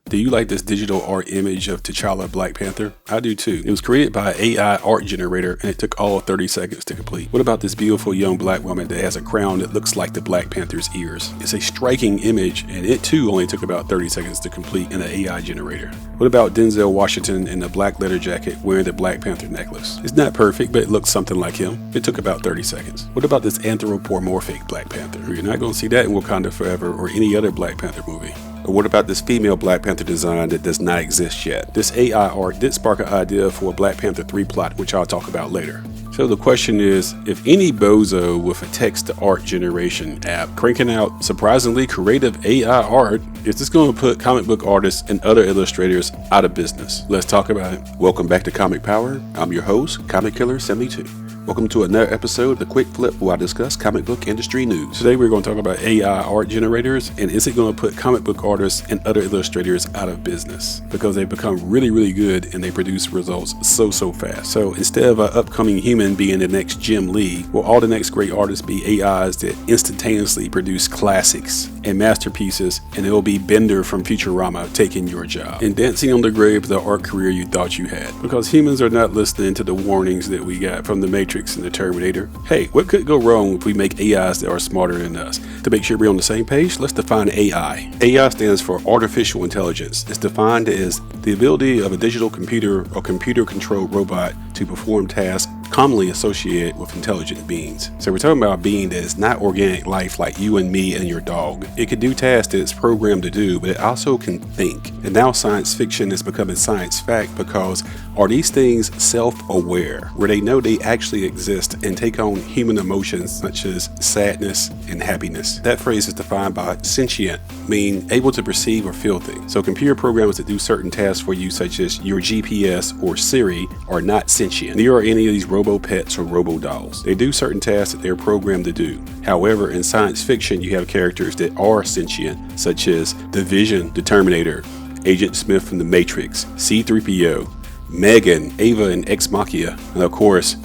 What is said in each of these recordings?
Do you like this digital art image of T'Challa Black Panther? I do too. It was created by an AI art generator and it took all 30 seconds to complete. What about this beautiful young black woman that has a crown that looks like the Black Panther's ears? It's a striking image and it too only took about 30 seconds to complete in an AI generator. What about Denzel Washington in the black leather jacket wearing the Black Panther necklace? It's not perfect, but it looks something like him. It took about 30 seconds. What about this anthropomorphic Black Panther? You're not going to see that in Wakanda Forever or any other Black Panther movie. Or what about this female Black Panther design that does not exist yet? This AI art did spark an idea for a Black Panther 3 plot, which I'll talk about later. So the question is, if any bozo with a text-to-art generation app cranking out surprisingly creative AI art, is this going to put comic book artists and other illustrators out of business? Let's talk about it. Welcome back to Comic Power. I'm your host, Comic Killer 72. Welcome to another episode of The Quick Flip, where I discuss comic book industry news. Today we're going to talk about AI art generators, and is it going to put comic book artists and other illustrators out of business? Because they've become really good and they produce results so fast. So instead of an upcoming human being the next Jim Lee, will all the next great artists be AIs that instantaneously produce classics and masterpieces, and it will be Bender from Futurama taking your job and dancing on the grave of the art career you thought you had? Because humans are not listening to the warnings that we got from the Matrix and the Terminator. Hey, what could go wrong if we make AIs that are smarter than us? To make sure we're on the same page, let's define AI. AI stands for artificial intelligence. It's defined as the ability of a digital computer or computer-controlled robot to perform tasks commonly associated with intelligent beings. So we're talking about a being that is not organic life like you and me and your dog. It can do tasks that it's programmed to do, but it also can think. And now science fiction is becoming science fact, because are these things self-aware, where they know they actually exist and take on human emotions such as sadness and happiness? That phrase is defined by sentient, meaning able to perceive or feel things. So computer programs that do certain tasks for you, such as your GPS or Siri, are not sentient. Neither are any of these robo-pets or robo-dolls. They do certain tasks that they're programmed to do. However, in science fiction, you have characters that are sentient, such as the Vision, the Terminator, Agent Smith from the Matrix, C-3PO, Megan, Ava in Ex Machina, and of course,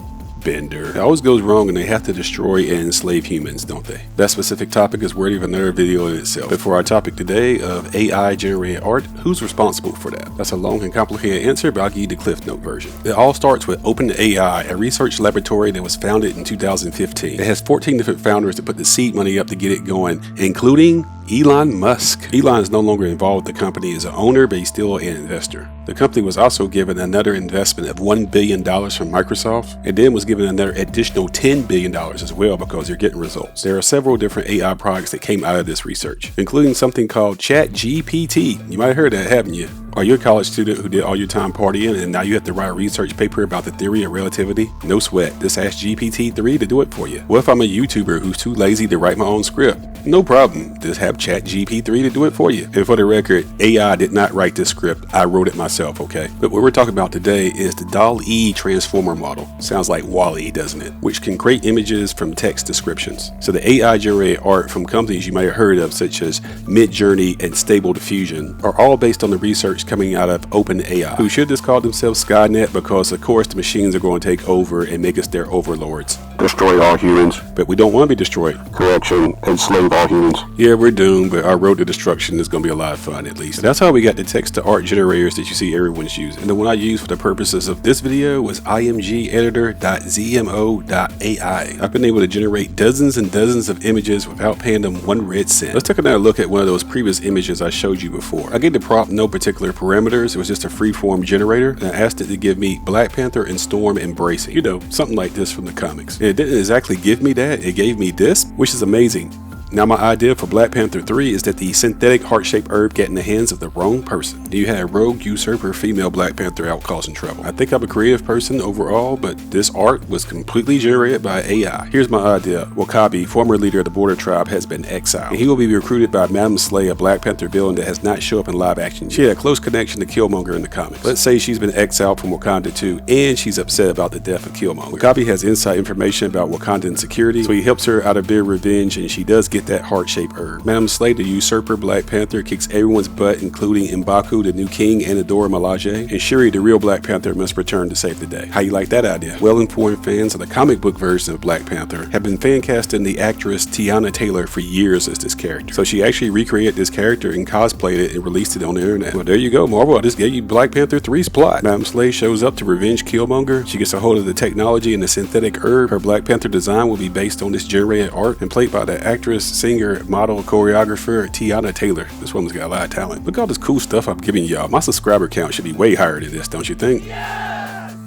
Bender. It always goes wrong and they have to destroy and enslave humans, don't they? That specific topic is worthy of another video in itself. But for our topic today of AI generated art, who's responsible for that? That's a long and complicated answer, but I'll give you the Cliff Note version. It all starts with OpenAI, a research laboratory that was founded in 2015. It has 14 different founders that put the seed money up to get it going, including Elon Musk. Elon is no longer involved with the company as an owner, but he's still an investor. The company was also given another investment of $1 billion from Microsoft, and then was given another additional $10 billion as well, because they're getting results. There are several different AI products that came out of this research, including something called ChatGPT. You might have heard that, haven't you? Are you a college student who did all your time partying and now you have to write a research paper about the theory of relativity? No sweat. Just ask GPT-3 to do it for you. What if I'm a YouTuber who's too lazy to write my own script? No problem. Just have ChatGPT-3 to do it for you. And for the record, AI did not write this script. I wrote it myself, okay? But what we're talking about today is the DALL-E transformer model. Sounds like WALL-E, doesn't it? Which can create images from text descriptions. So the AI generated art from companies you might have heard of, such as Midjourney and Stable Diffusion, are all based on the research coming out of OpenAI, who should just call themselves Skynet, because of course the machines are going to take over and make us their overlords. Destroy all humans. But we don't want to be destroyed. Correction, enslave all humans. Yeah, we're doomed, but our road to destruction is going to be a lot of fun, at least. That's how we got the text-to-art generators that you see everyone's using. And the one I used for the purposes of this video was imgeditor.zmo.ai. I've been able to generate dozens and dozens of images without paying them 1 red cent. Let's take another look at one of those previous images I showed you before. I gave the prompt no particular parameters. It was just a free-form generator, and I asked it to give me Black Panther and Storm embracing. You know, something like this from the comics. And it didn't exactly give me that. It gave me this, which is amazing. Now my idea for Black Panther 3 is that the synthetic heart-shaped herb get in the hands of the wrong person. You had a rogue usurper female Black Panther out causing trouble. I think I'm a creative person overall, but this art was completely generated by AI. Here's my idea. Wakabi, former leader of the Border Tribe, has been exiled, and he will be recruited by Madam Slay, a Black Panther villain that has not shown up in live action. She had a close connection to Killmonger in the comics. Let's say she's been exiled from Wakanda too, and she's upset about the death of Killmonger. Wakabi has inside information about Wakandan security, so he helps her out of their revenge, and she does get get that heart-shaped herb. Madam Slay, the usurper Black Panther, kicks everyone's butt, including M'Baku, the new king, and Adora Milaje. And Shuri, the real Black Panther, must return to save the day. How you like that idea? Well-informed fans of the comic book version of Black Panther have been fan casting the actress Tiana Taylor for years as this character. So she actually recreated this character and cosplayed it and released it on the internet. Well, there you go, Marvel. I just gave you Black Panther 3's plot. Madam Slay shows up to revenge Killmonger. She gets a hold of the technology and the synthetic herb. Her Black Panther design will be based on this generated art and played by the actress, singer, model, choreographer Tiana Taylor. This woman's got a lot of talent. Look at all this cool stuff I'm giving y'all. My subscriber count should be way higher than this, don't you think?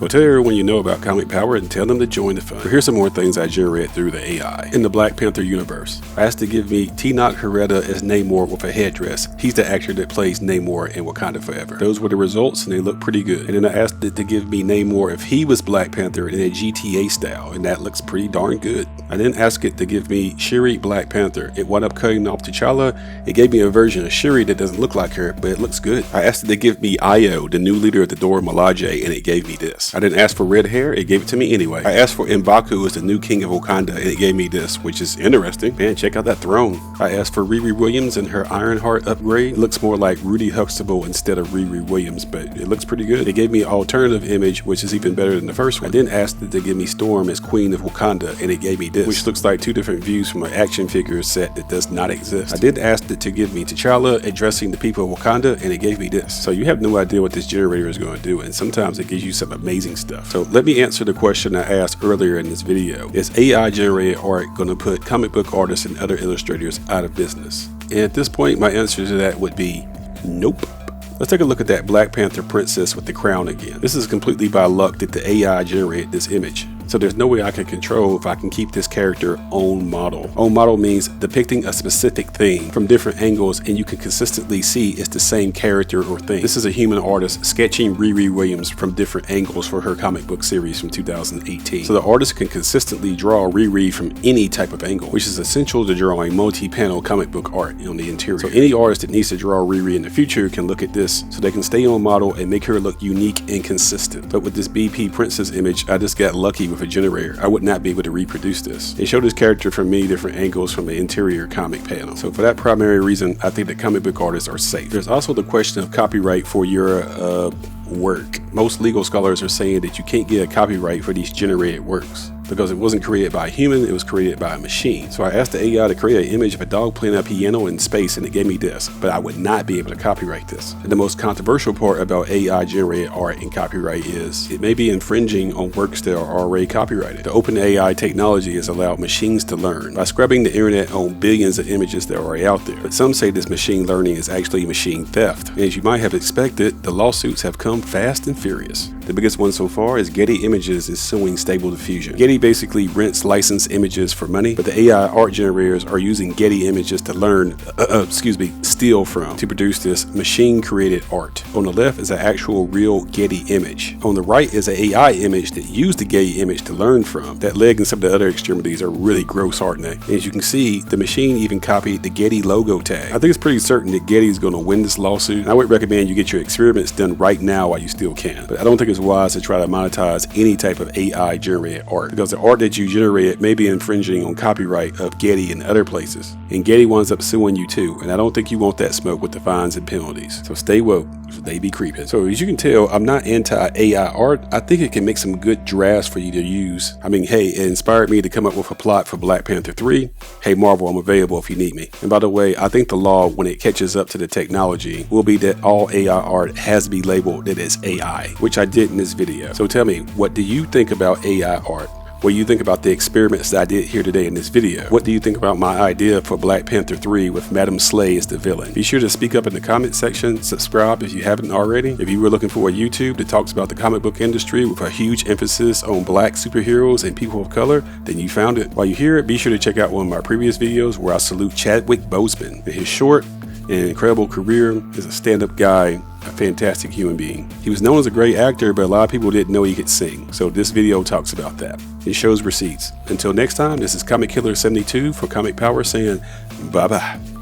Well, tell everyone you know about Comic Power and tell them to join the fun. But here's some more things I generated through the AI. In the Black Panther universe, I asked to give me Tenoch Huerta as Namor with a headdress. He's the actor that plays Namor in Wakanda Forever. Those were the results and they look pretty good. And then I asked it to give me Namor if he was Black Panther in a GTA style, and that looks pretty darn good. I then asked it to give me Shuri Black Panther. It wound up cutting off T'Challa. It gave me a version of Shuri that doesn't look like her, but it looks good. I asked it to give me Io, the new leader of the Adora Milaje, and it gave me this. I didn't ask for red hair, it gave it to me anyway. I asked for M'Baku as the new king of Wakanda, and it gave me this, which is interesting. Man, check out that throne. I asked for Riri Williams and her Ironheart upgrade. It looks more like Rudy Huxtable instead of Riri Williams, but it looks pretty good. It gave me an alternative image, which is even better than the first one. I then asked it to give me Storm as Queen of Wakanda, and it gave me this, which looks like two different views from an action figure set that does not exist. I did ask it to give me T'Challa addressing the people of Wakanda, and it gave me this. So you have no idea what this generator is going to do, and sometimes it gives you some amazing stuff. So let me answer the question I asked earlier in this video. Is AI generated art going to put comic book artists and other illustrators out of business? And at this point, my answer to that would be nope. Let's take a look at that Black Panther princess with the crown again. This is completely by luck that the AI generated this image. So there's no way I can control if I can keep this character on model. On model means depicting a specific thing from different angles and you can consistently see it's the same character or thing. This is a human artist sketching Riri Williams from different angles for her comic book series from 2018. So the artist can consistently draw Riri from any type of angle, which is essential to drawing multi-panel comic book art on the interior. So any artist that needs to draw Riri in the future can look at this so they can stay on model and make her look unique and consistent. But with this BP princess image, I just got lucky with a generator. I would not be able to reproduce this. It showed this character from many different angles from the interior comic panel. So for that primary reason, I think that comic book artists are safe. There's also the question of copyright for your work. Most legal scholars are saying that you can't get a copyright for these generated works because it wasn't created by a human, it was created by a machine. So I asked the AI to create an image of a dog playing a piano in space and it gave me this, but I would not be able to copyright this. And the most controversial part about AI generated art and copyright is it may be infringing on works that are already copyrighted. The open AI technology has allowed machines to learn by scrubbing the internet on billions of images that are already out there. But some say this machine learning is actually machine theft. And as you might have expected, the lawsuits have come fast and furious. The biggest one so far is Getty Images is suing Stable Diffusion. Getty basically rents licensed images for money, but the AI art generators are using Getty Images to learn, steal from to produce this machine-created art. On the left is an actual real Getty image. On the right is an AI image that used the Getty image to learn from. That leg and some of the other extremities are really gross, aren't they? And as you can see, the machine even copied the Getty logo tag. I think it's pretty certain that Getty is going to win this lawsuit. And I would recommend you get your experiments done right now while you still can. But I don't think it's wise to try to monetize any type of AI generated art because the art that you generated may be infringing on copyright of Getty and other places. And Getty winds up suing you too. And I don't think you want that smoke with the fines and penalties. So stay woke. They be creeping. So as you can tell, I'm not anti-AI art. I think it can make some good drafts for you to use. I mean, hey, it inspired me to come up with a plot for Black Panther 3. Hey, Marvel, I'm available if you need me. And by the way, I think the law, when it catches up to the technology, will be that all AI art has to be labeled that it's AI, which I did in this video. So tell me, what do you think about AI art? What do you think about the experiments that I did here today in this video? What do you think about my idea for Black Panther 3 with Madam Slay as the villain? Be sure to speak up in the comment section, subscribe if you haven't already. If you were looking for a YouTube that talks about the comic book industry with a huge emphasis on black superheroes and people of color, then you found it. While you're here, be sure to check out one of my previous videos where I salute Chadwick Boseman and his short and incredible career as a stand-up guy, a fantastic human being. He was known as a great actor, but a lot of people didn't know he could sing. So this video talks about that. It shows receipts. Until next time, this is Comic Killer 72 for Comic Power saying bye-bye.